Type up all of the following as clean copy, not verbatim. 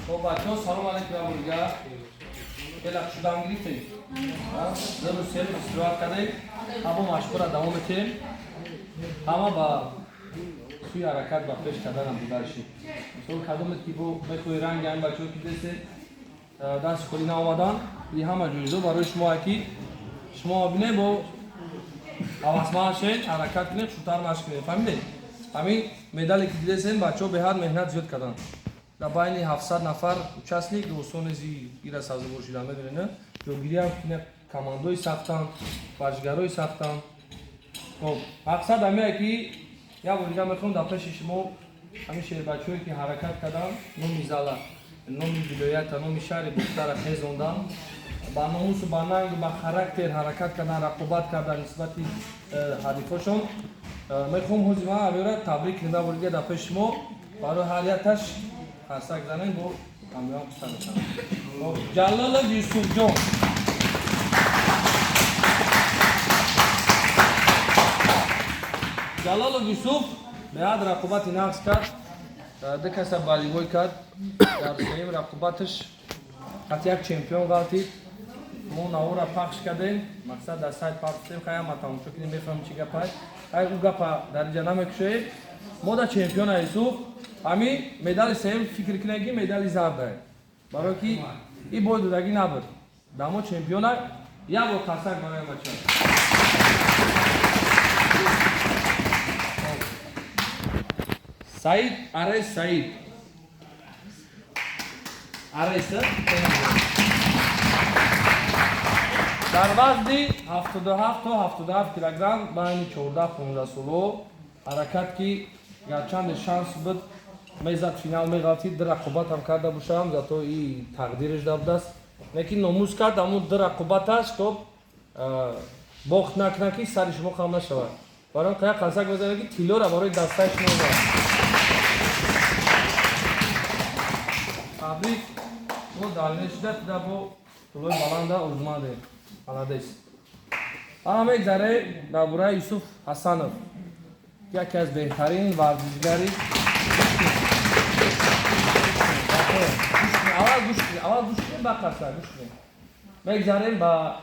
خب بچه ها سلام علیکم و بولگا بلک شدن گریفتیم زمین سیل استراحت کردیم همه مشکور دوام تیم همه با سوی حرکت با پیش کردن هم بودرشید مثل کدومت که با بخوی رنگ هم بچه ها که دست خوری نامدن این همه جویزو برای شما اکی شما بینه با حواسمان شد حرکت کنید شوتر مشک کنید فهمیدید؟ همین مدالی که دیدید بچه ها به هر مهنت زیاد کردن در بین 700 نفر участник دوستان زی ایره سازمان شده میدونید جوگیری هم کنه کماندوی ساختن باشگاه‌های ساختن خب مقصد همه که یا بودیگه میخوام در پیش شما همیشه بچه‌هایی که حرکت کردن نومی زالا نومی ولایت نومی شهر بختر خیزوندن با ناموس و با ننگ و با خاراکتر حرکت کردن رقابت کردن نسبت حریفشون میخوام حضور ما اولا تبریک ندا بودیگه در پیش شما برای حالیتش خرسک زنین با کامیاب سرشن جلال یوسف جان جلال یوسف به حد رقابت نقص کرد دو کس والیبال کرد در سیم رقابتش حتی یک چمپیون گالتید ما ناو را پخش کردیم مقصد در سایت پخش کردیم خیلی ما تماشا کنیم میفهمیم چی گپ است اگه او گپ در جا نمیکشه ما در چمپیون یوسف همین مدال سیم فکر کنگی مدال زرد داره برای که این باید دودگی نبود دامو چمپیون یا با خاصک برای بچه سعید عرض سعید عرض در وزن 77 تا 77 کیلوگرم بین 14-15 سالو حرکت کی گرچند شانس بود میزد فینال میگفتید در رقابت هم کرده باشم زاتو این تقدیرش داشته است لیکن ناموس کرد اما در رقابتش تو باخت نکنه که سر شما خام نشود برای که قصد بزنه که تیلو را برای دستش می‌آورد تبریک و دالنش داد در با طلوع بلند اوزماده بلادیس اما یک ذره درباره یوسف حسنوف یکی از بهترین ورزشگری اول گوش کنیم بعد قصد گوش کنیم بگذاریم با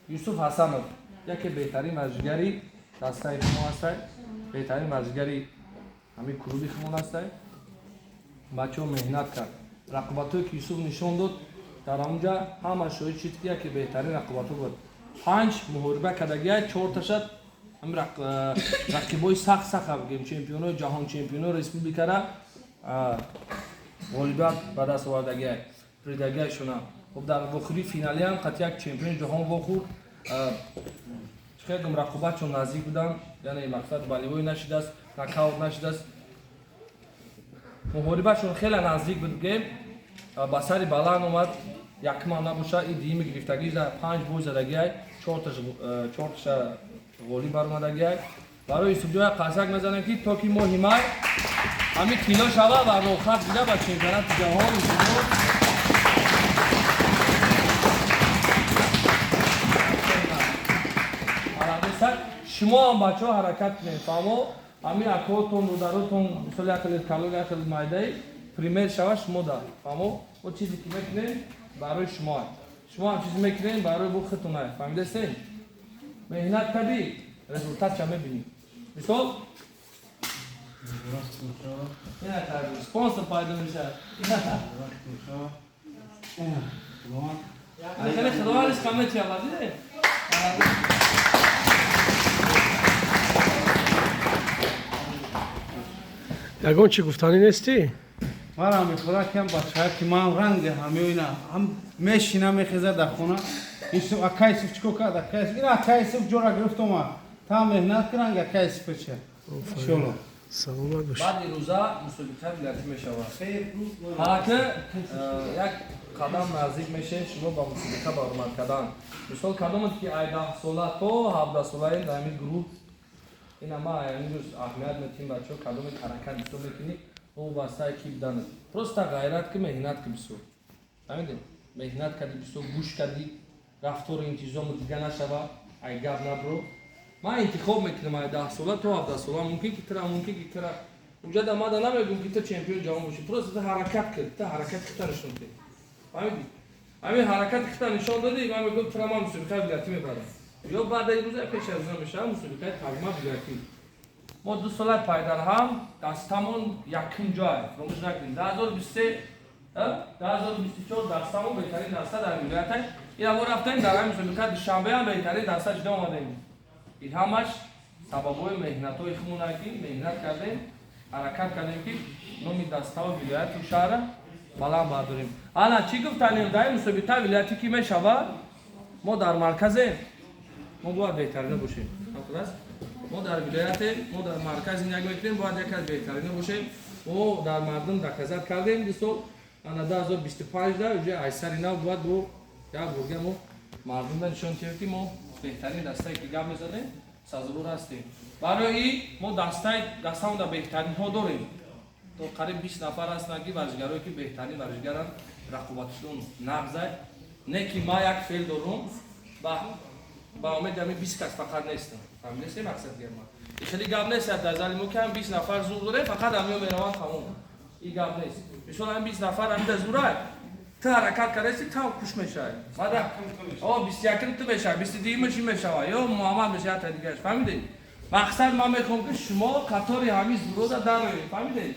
یوسف حسنوف یکی بهترین ورزشگری دسته شما هستید بهترین ورزشگری همین کلوبی خمون هستید بچه ها مهنت کرد رقابت‌هایی که یوسف نشون داد در اونجا همه شاید چیز که بهترین رقابت بود 5 محاربه کردگی 4 تاشد هم رقیبای سخت بگیم چمپیونای جهان چمپیونای ریسپوبلیکا را غالبیت به دست آوردگی پریدگی شونا خب در واخری فینالی هم قطعا یک چمپیون جهان واخور چقدر گم رقابت چون نزدیک بودن یعنی مقصد والیبال نشده است نکاوت نشده است محاربه شون خیلی نزدیک بود گیم با سری بلند اومد یک ما نباشه این دیمی گرفتگی در 5 بوی زدگی 4 تا غالی برآمدگی برای یوسف جان قصد میزنم که تا که ما حمایت همین کیلو شوا و روخت دیده با چمپیونات جهان شما هم بچه ها حرکت کنید فهمو همین اکوتون رو داروتون مثل اکل کالوگ اکل مایده پریمیر شوا شما دار فهمو و چیزی که میکنین برای شما هم چیزی میکنین برای بخوتون های فهمیده سین مهنت کردی رزولتات چه میبینی مثال نه کاری سپانسر پایده میشه خیلی خداوندش کامل چه آوازی یگان چی گفتنی نیستی؟ مرا میخواد که بچه‌ها که من رنگ همه اینا هم میشینم میخزه در خونه یوسف اکایسف چیکو کرد اکایسف اینا اکایسف جورا گرفتم ما تا مهنت کردن اکایسف چه شلو سلامت باش بعد روزا مسابقه گرفته میشه حالا که یک قدم نزدیک میشه شما با مسابقه برآمد کردن مثال کدومت که 18 ساله تا 17 ساله در این گروه این ما یعنی روز اهمیت میتیم بچه‌ها کدوم حرکت بسو میکنی او واسه کی بدن پروستا غیرت که مهنت که بسو فهمیدین مهنت کردی بسو گوش کردی رفتار این چیزا دیگه نشوه ای گپ نبرو ما انتخاب میکنم 10 ساله تا 17 ساله ممکن که ترا اونجا در ما نمیگم که تو چمپیون جهان باشی پروسه تو حرکت کرد تو حرکت خطا نشون دادی فهمیدی همین حرکت خطا نشون دادی من میگم تمام مسابقه ولایتی میبرم یا بعد از روز پیش از اون میشه مسابقه تمام ولایتی ما 2 سال پایدار هم دستمون یکم جای رومش نکردیم 2023 2024 دستمون بهترین دسته در ولایت است این امور رفتیم در همین مسابقه دوشنبه هم بهترین دسته جدا اومدیم این همش سببای مهنت‌های خمونگی مهنت کردیم حرکت کردیم که نومی دسته و ولایت و شهر بلند برداریم الان چی گفتنیم در مسابقه ولایتی که میشود ما در مرکز ما باید بهترین باشیم ما در ولایت ما در مرکز زندگی میکنیم باید یک از بهترین باشیم ما در مردم دقت کردیم دوستو انا 2025 دا вже айсар اینا باید بو یا بورگه ما مردم را نشون دهیم که ما بهترین دسته که گام میزنیم سازگار هستیم برای ما دستمون در بهترین ها داریم تو قریب 20 نفر هستن که ورزشگرایی که بهترین ورزشگران رقابتشون نبضه نه که ما یک فیل دارم با امید همین 20 کس فقط نیستن فهمیدی مقصد گرما خیلی گام نیست در ظالمو که هم 20 نفر زور داره فقط همین میروان تمام این گام نیست مثلا هم 20 نفر هم در زوره تا حرکت کردی تا خوش میشه بعد او 21 تو میشه 22 میشه یا محمد میشه تا دیگه فهمیدی مقصد ما میخوام که شما قطار همین زورو در فهمیدی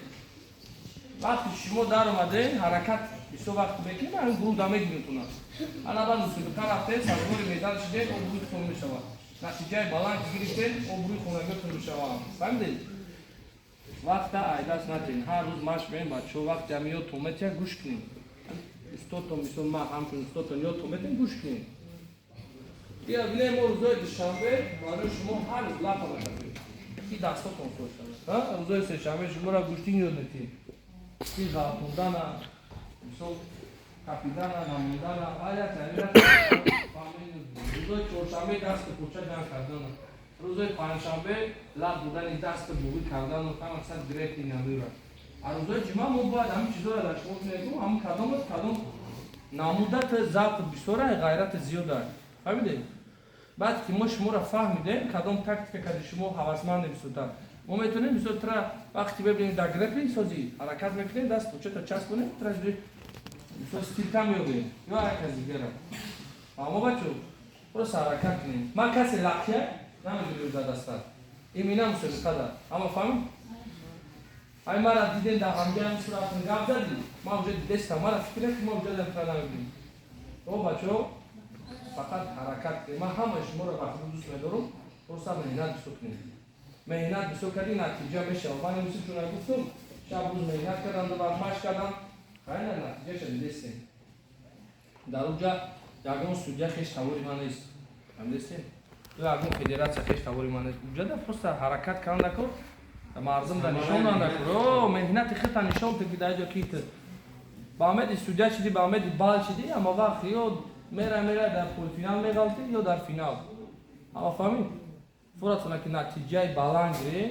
وقتی شما در اومده حرکت بیشتر وقت بکنید من گروه دامه میتونم الان بعد مسابقه رفته سازمان میدان شده اون گروه خون میشه نتیجه بلند گرفتن اون گروه خونگی میشه فهمیدید وقت ایداس ندین هر روز ماش بین بچه وقت جمعیت تومت یا گوش کنیم استوتون میشون ما همچون استوتون یا تومت گوش کنیم بیا بینه ما روزای دوشنبه برای شما هر روز لاپا بکنید این دستا کنترل شده روزای سه‌شنبه شما را گوشتین یاد نتید این غلطوندن مثل کپیدن نموندن آیا تغییرات روزای چهارشنبه دست کوچه جمع کردن روزای پنجشنبه لب بودن دست بوی کردن و هم اصلا گرفت نداره روزای جمعه ما باید همین چیزا را داشته باشیم هم کدام نمودت ضبط بیشتره غیرت زیاده فهمیدید بعد که ما شما را فهمیدیم کدام تاکتیک که شما هوسمند نمی‌شدن ما میتونیم مثلا وقتی ببینیم در گرفت سازی حرکت میکنیم دست کوچه تا چسب کنیم ترش مثلا استیلتا میوگیم یا هر کسی دیگه اما بچو برو حرکت کنیم ما کسی لقیه نمیدونیم در دستار این مینا مسابقه دار اما فهمید ای ما را دیدین در همجا هم صورت گپ زدیم ما اونجا دست ما را فکر کنیم ما اونجا در نمیدونیم او بچو فقط حرکت کنیم ما همه شما را وقتی دوست میدارم برو مهنت بسکنیم مهنت بسو کردی نتیجه میشه و من مثل چون گفتم شب روز مهنت کردم و مشق کردم خیلی نتیجه شده دیستیم در اونجا یکم سودیا خیش توری من نیست هم دیستیم یکم فدراسیون خیش توری من نیست اونجا در پست حرکت کردن نکن مردم در نشان نکن او مهنت خیلی نشان تو که در جا کیت با آمد سودیا شدی با آمد بال شدی اما وقت یا میره در پول فینال میغلطی یا در فینال اما فهمید فرصت که نتیجه بالان گیره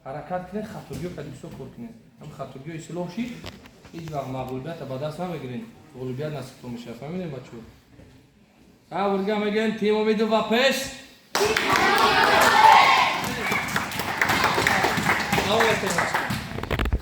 حرکت کنه خطرگیو کدی بسو کار کنه هم خطرگیو اصلاح شید هیچ وقت مغلوبیت با دست نمیگیرین مغلوبیت نصیب میشه فهمیدین بچو ورگا میگن تیم امید و پیش